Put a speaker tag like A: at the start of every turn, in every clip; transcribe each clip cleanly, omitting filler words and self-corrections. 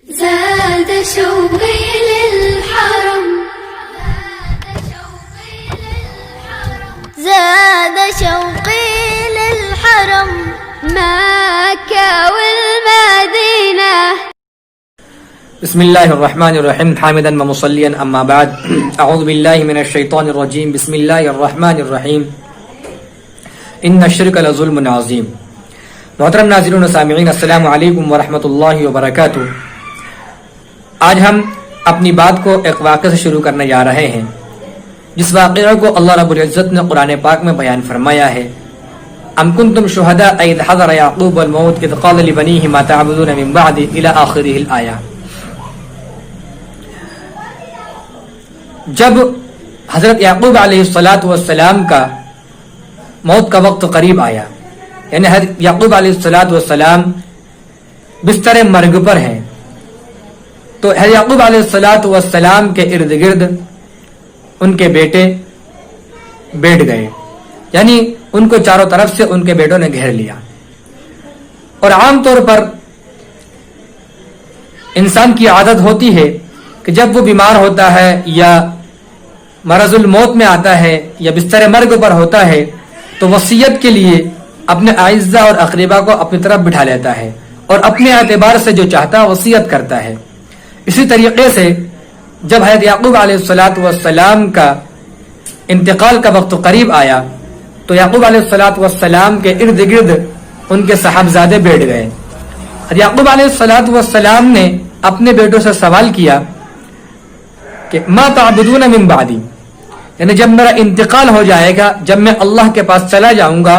A: زاد شوقي للحرم زاد شوقي للحرم مكة والمدينة.
B: بسم الله الرحمن الرحيم حامدا ومصليا اما بعد اعوذ بالله من الشيطان الرجيم بسم الله الرحمن الرحيم ان الشرك لظلم عظيم. محترم ناظرین و سامعین، السلام علیکم ورحمۃ اللہ وبرکاتہ. آج ہم اپنی بات کو ایک واقعے سے شروع کرنے جا رہے ہیں، جس واقعے کو اللہ رب العزت نے قرآن پاک میں بیان فرمایا ہے. ام کنتم شہداء اذ حضر یعقوب الموت اذ قال لبنیہ ما تعبدون من بعدی الی آخرہ الآیہ. جب حضرت یعقوب علیہ السلام کا موت کا وقت قریب آیا، یعنی حضرت یعقوب علیہ السلام بستر مرگ پر ہیں، تو حضرت یعقوب علیہ السلام کے ارد گرد ان کے بیٹے بیٹھ گئے، یعنی ان کو چاروں طرف سے ان کے بیٹوں نے گھیر لیا. اور عام طور پر انسان کی عادت ہوتی ہے کہ جب وہ بیمار ہوتا ہے یا مرض الموت میں آتا ہے یا بستر مرگ پر ہوتا ہے تو وصیت کے لیے اپنے اعزہ اور اقربا کو اپنی طرف بٹھا لیتا ہے اور اپنے اعتبار سے جو چاہتا ہے وصیت کرتا ہے. اسی طریقے سے جب حضرت یعقوب علیہ السلام کا انتقال کا وقت قریب آیا تو یعقوب علیہ السلام کے ارد گرد ان کے صاحبزادے بیٹھ گئے. حضرت یعقوب علیہ السلام نے اپنے بیٹوں سے سوال کیا کہ ما تعبدون من بعدی، یعنی جب میرا انتقال ہو جائے گا، جب میں اللہ کے پاس چلا جاؤں گا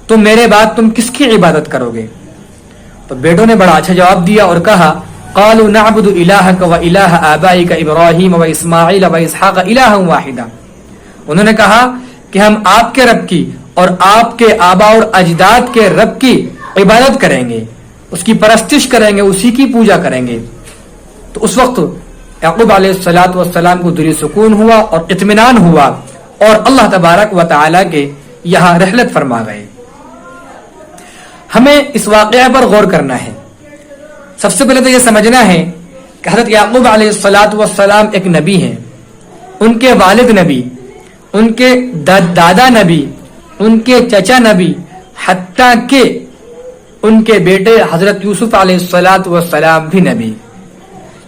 B: تو میرے بعد تم کس کی عبادت کرو گے؟ تو بیٹوں نے بڑا اچھا جواب دیا اور کہا قالوا نعبد الہک و الہ آبائک ابراہیم و اسماعیل و اسحاق الہا واحدا. انہوں نے کہا کہ ہم آپ کے رب کی اور آپ کے آبا اور اجداد کے رب کی عبادت کریں گے، اس کی پرستش کریں گے، اسی کی پوجا کریں گے. تو اس وقت یعقوب علیہ السلام کو دلی سکون ہوا اور اطمینان ہوا اور اللہ تبارک و تعالی کے یہاں رحلت فرما گئے. ہمیں اس واقعہ پر غور کرنا ہے. سب سے پہلے تو یہ سمجھنا ہے کہ حضرت یعقوب علیہ السلام ایک نبی ہیں، ان کے والد نبی، ان کے دادا نبی، ان کے چچا نبی، حتیٰ کہ ان کے بیٹے حضرت یوسف علیہ السلام بھی نبی،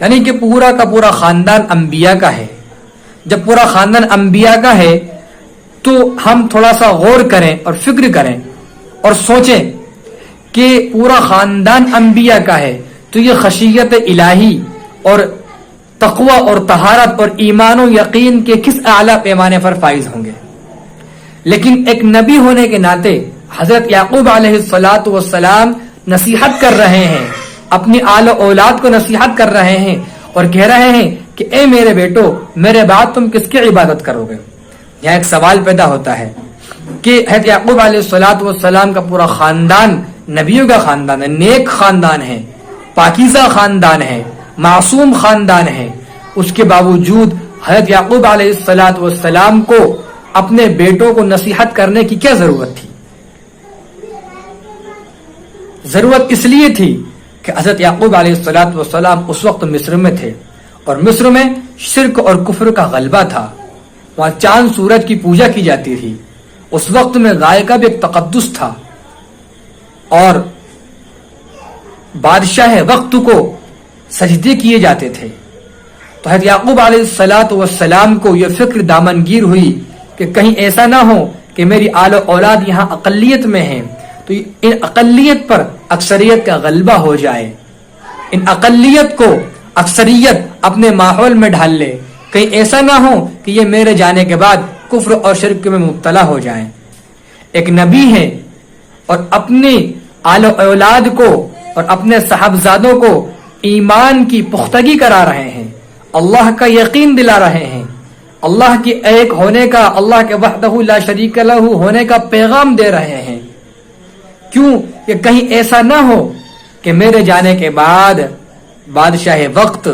B: یعنی کہ پورا کا پورا خاندان انبیاء کا ہے. جب پورا خاندان انبیاء کا ہے تو ہم تھوڑا سا غور کریں اور فکر کریں اور سوچیں کہ پورا خاندان انبیاء کا ہے تو یہ خشیت الہی اور تقوی اور طہارت اور ایمان و یقین کے کس اعلیٰ پیمانے پر فائز ہوں گے. لیکن ایک نبی ہونے کے ناطے حضرت یعقوب علیہ السلام نصیحت کر رہے ہیں، اپنی آل و اولاد کو نصیحت کر رہے ہیں اور کہہ رہے ہیں کہ اے میرے بیٹو، میرے بعد تم کس کی عبادت کرو گے؟ یہاں ایک سوال پیدا ہوتا ہے کہ حضرت یعقوب علیہ السلام کا پورا خاندان نبیوں کا خاندان ہے، نیک خاندان ہے، پاکیزہ خاندان ہے، معصوم خاندان ہے. اس کے باوجود حضرت یعقوب علیہ السلام کو اپنے بیٹوں کو نصیحت کرنے کی کیا ضرورت تھی؟ ضرورت اس لیے تھی کہ حضرت یعقوب علیہ السلام اس وقت مصر میں تھے اور مصر میں شرک اور کفر کا غلبہ تھا. وہاں چاند سورج کی پوجا کی جاتی تھی. اس وقت میں گائے کا بھی ایک تقدس تھا اور بادشاہ وقت کو سجدے کیے جاتے تھے. تو حضرت یعقوب علیہ السلام کو یہ فکر دامنگیر ہوئی کہ کہیں ایسا نہ ہو کہ میری آل و اولاد یہاں اقلیت میں ہیں تو ان اقلیت پر اکثریت کا غلبہ ہو جائے، ان اقلیت کو اکثریت اپنے ماحول میں ڈھال لے، کہیں ایسا نہ ہو کہ یہ میرے جانے کے بعد کفر اور شرک میں مبتلا ہو جائیں. ایک نبی ہے اور اپنی آل و اولاد کو اور اپنے صاحبزادوں کو ایمان کی پختگی کرا رہے ہیں، اللہ کا یقین دلا رہے ہیں، اللہ کے ایک ہونے کا، اللہ کے وحدہ لا شریک لہ ہونے کا پیغام دے رہے ہیں. کیوں کہ کہیں ایسا نہ ہو کہ میرے جانے کے بعد بادشاہ وقت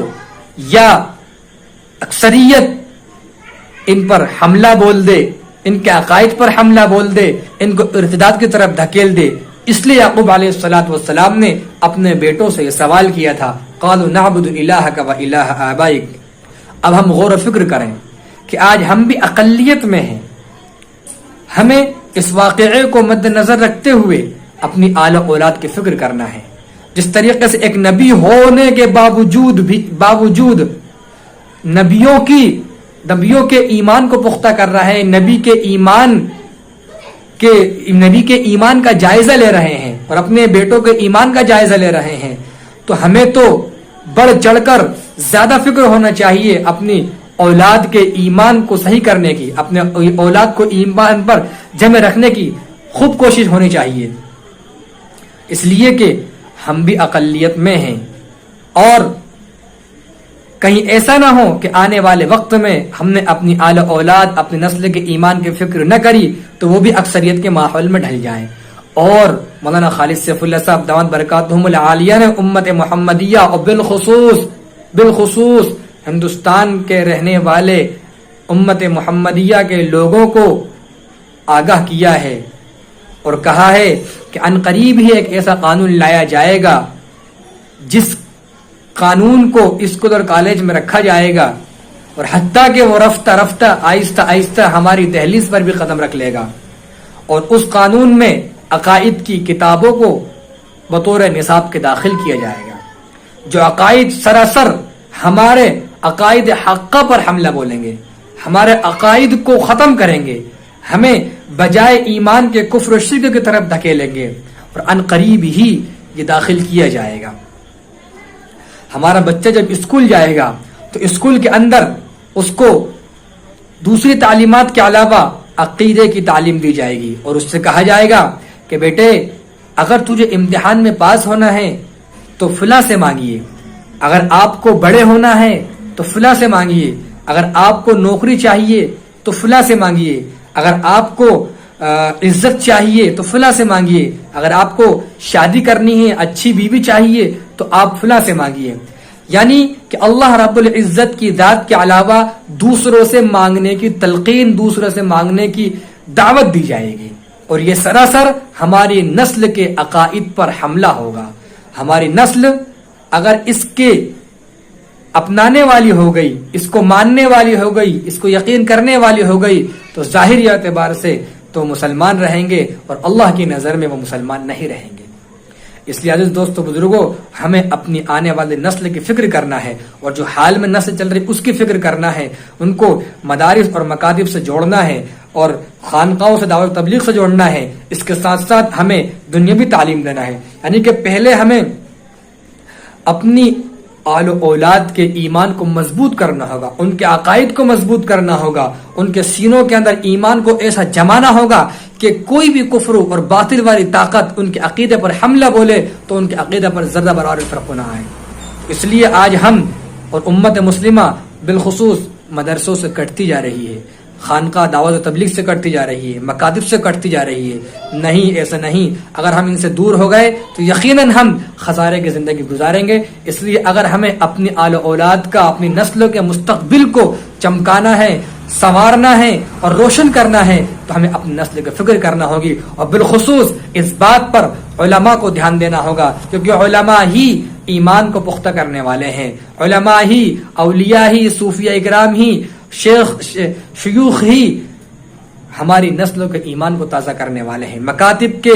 B: یا اکثریت ان پر حملہ بول دے، ان کے عقائد پر حملہ بول دے، ان کو ارتداد کی طرف دھکیل دے. اس لیے یعقوب علیہ السلام نے اپنے بیٹوں سے یہ سوال کیا تھا قالوا نعبد الہک و الہ آبائک. اب ہم غور و فکر کریں کہ آج ہم بھی اقلیت میں ہیں. ہمیں اس واقعے کو مد نظر رکھتے ہوئے اپنی آل و اولاد کی فکر کرنا ہے. جس طریقے سے ایک نبی ہونے کے باوجود نبیوں کے ایمان کو پختہ کر رہا ہے, نبی کے ایمان کا جائزہ لے رہے ہیں اور اپنے بیٹوں کے ایمان کا جائزہ لے رہے ہیں, تو ہمیں تو بڑھ چڑھ کر زیادہ فکر ہونا چاہیے اپنی اولاد کے ایمان کو صحیح کرنے کی, اپنے اولاد کو ایمان پر جمع رکھنے کی خوب کوشش ہونی چاہیے. اس لیے کہ ہم بھی اقلیت میں ہیں, اور کہیں ایسا نہ ہو کہ آنے والے وقت میں ہم نے اپنی آل اولاد, اپنی نسل کے ایمان کی فکر نہ کری تو وہ بھی اکثریت کے ماحول میں ڈھل جائیں. اور مولانا خالد سیف اللہ صاحب دامت برکاتہم العالیہ نے امت محمدیہ اور بالخصوص ہندوستان کے رہنے والے امت محمدیہ کے لوگوں کو آگاہ کیا ہے اور کہا ہے کہ ان قریب ہی ایک ایسا قانون لایا جائے گا جس قانون کو اسکول اور کالج میں رکھا جائے گا, اور حتیٰ کہ وہ رفتہ رفتہ آہستہ آہستہ ہماری دہلیز پر بھی قدم رکھ لے گا, اور اس قانون میں عقائد کی کتابوں کو بطور نصاب کے داخل کیا جائے گا. جو عقائد سراسر ہمارے عقائد حقہ پر حملہ بولیں گے, ہمارے عقائد کو ختم کریں گے, ہمیں بجائے ایمان کے کفر و شرک کی طرف دھکیلیں گے, اور ان قریب ہی یہ داخل کیا جائے گا. ہمارا بچہ جب اسکول جائے گا تو اسکول کے اندر اس کو دوسری تعلیمات کے علاوہ عقیدے کی تعلیم دی جائے گی, اور اس سے کہا جائے گا کہ بیٹے اگر تجھے امتحان میں پاس ہونا ہے تو فلاں سے مانگیے, اگر آپ کو بڑے ہونا ہے تو فلاں سے مانگیے, اگر آپ کو نوکری چاہیے تو فلاں سے مانگیے, اگر آپ کو عزت چاہیے تو فلاں سے مانگیے, اگر آپ کو شادی کرنی ہے, اچھی بیوی چاہیے تو آپ فلاں سے مانگیے. یعنی کہ اللہ رب العزت کی ذات کے علاوہ دوسروں سے مانگنے کی تلقین, دوسروں سے مانگنے کی دعوت دی جائے گی, اور یہ سراسر ہماری نسل کے عقائد پر حملہ ہوگا. ہماری نسل اگر اس کے اپنانے والی ہو گئی, اس کو ماننے والی ہو گئی, اس کو یقین کرنے والی ہو گئی, تو ظاہری اعتبار سے تو مسلمان رہیں گے, اور اللہ کی نظر میں وہ مسلمان نہیں رہیں گے. اس لیے عزیز دوستو بزرگوں, ہمیں اپنی آنے والے نسل کی فکر کرنا ہے, اور جو حال میں نسل چل رہی اس کی فکر کرنا ہے. ان کو مدارس اور مکاتب سے جوڑنا ہے, اور خانقاہوں سے دعوت تبلیغ سے جوڑنا ہے. اس کے ساتھ ساتھ ہمیں دنیاوی تعلیم دینا ہے. یعنی کہ پہلے ہمیں اپنی آل و اولاد کے ایمان کو مضبوط کرنا ہوگا, ان کے عقائد کو مضبوط کرنا ہوگا, ان کے سینوں کے اندر ایمان کو ایسا جمانا ہوگا کہ کوئی بھی کفر اور باطل والی طاقت ان کے عقیدے پر حملہ بولے تو ان کے عقیدے پر ذرہ برابر فرق نہ آئے. اس لیے آج ہم اور امت مسلمہ بالخصوص مدرسوں سے کٹتی جا رہی ہے, خانقاہ دعوت و تبلیغ سے کٹتی جا رہی ہے, مکاتب سے کٹتی جا رہی ہے. نہیں, ایسا نہیں. اگر ہم ان سے دور ہو گئے تو یقیناً ہم خسارے کی زندگی گزاریں گے. اس لیے اگر ہمیں اپنی آل و اولاد کا, اپنی نسلوں کے مستقبل کو چمکانا ہے, سنوارنا ہے اور روشن کرنا ہے, تو ہمیں اپنی نسل کی فکر کرنا ہوگی, اور بالخصوص اس بات پر علماء کو دھیان دینا ہوگا, کیونکہ علماء ہی ایمان کو پختہ کرنے والے ہیں. علماء ہی, اولیاء ہی, صوفیاء اکرام ہی, شیوخ ہی ہماری نسلوں کے ایمان کو تازہ کرنے والے ہیں. مکاتب کے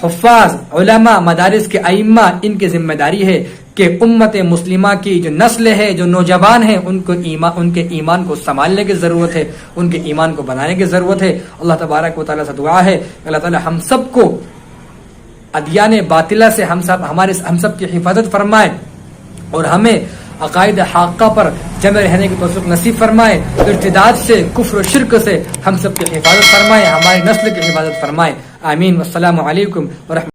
B: حفاظ, علماء, مدارس کے ائمہ, ان کی ذمہ داری ہے کہ امت مسلمہ کی جو نسل ہے, جو نوجوان ہیں, ان کے ایمان کو سنبھالنے کی ضرورت ہے, ان کے ایمان کو بنانے کی ضرورت ہے. اللہ تبارک و تعالیٰ سے دعا ہے اللہ تعالیٰ ہم سب کو ادیان باطلہ سے ہم سب کی حفاظت فرمائے, اور ہمیں عقائد حاقہ پر جمع رہنے کی توفیق نصیب فرمائے. ارتداد سے, کفر و شرک سے ہم سب کی حفاظت فرمائے, ہماری نسل کی حفاظت فرمائے. آمین. والسلام علیکم ورحمۃ